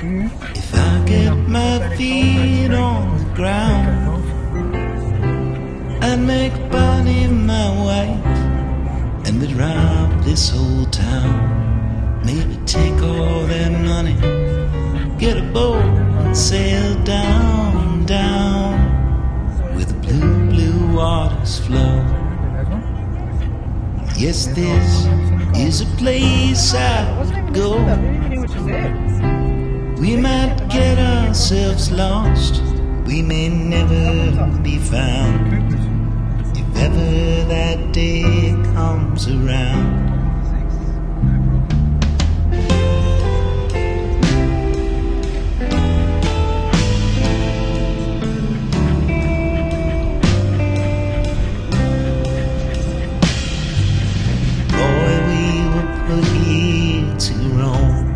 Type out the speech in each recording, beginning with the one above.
If I get my feet on the ground, I'd make Bonnie my wife, and we'd rob this whole town. Maybe take all that money, get a boat and sail down, down, where the blue, blue waters flow. Yes, this is a place I'd go. We might get ourselves lost, we may never be found, if ever that day comes around. Boy, we were put here to roam,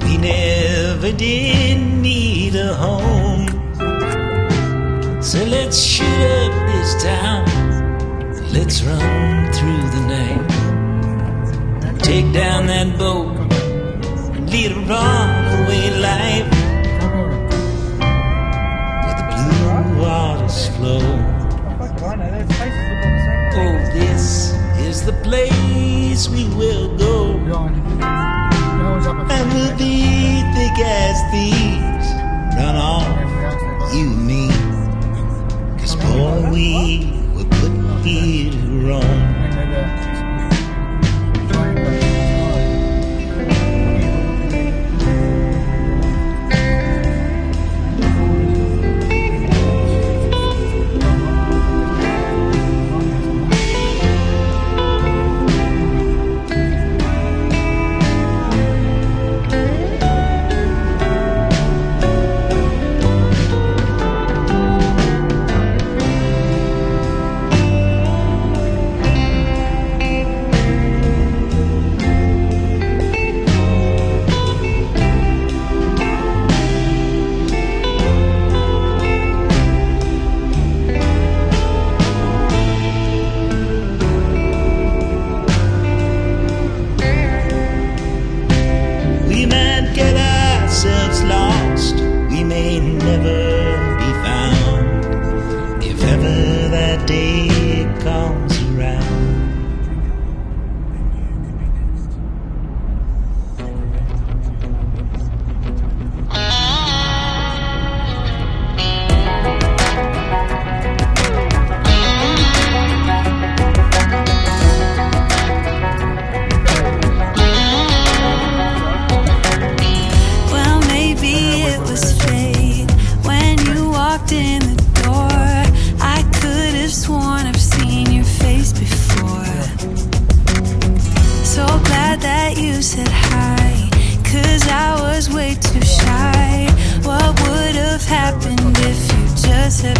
we never did need a home. So let's shoot up this town, let's run through the night, take down that boat and lead a runaway life, where the blue waters flow. Oh, this is the place we will go, and we'll be thick as thieves, run off, you and me, 'cause boy, we were put here to roam. Lost, we may never be found, if ever that day comes around. In the door, I could have sworn I've seen your face before. So glad that you said hi, 'cause I was way too shy. What would have happened if you just said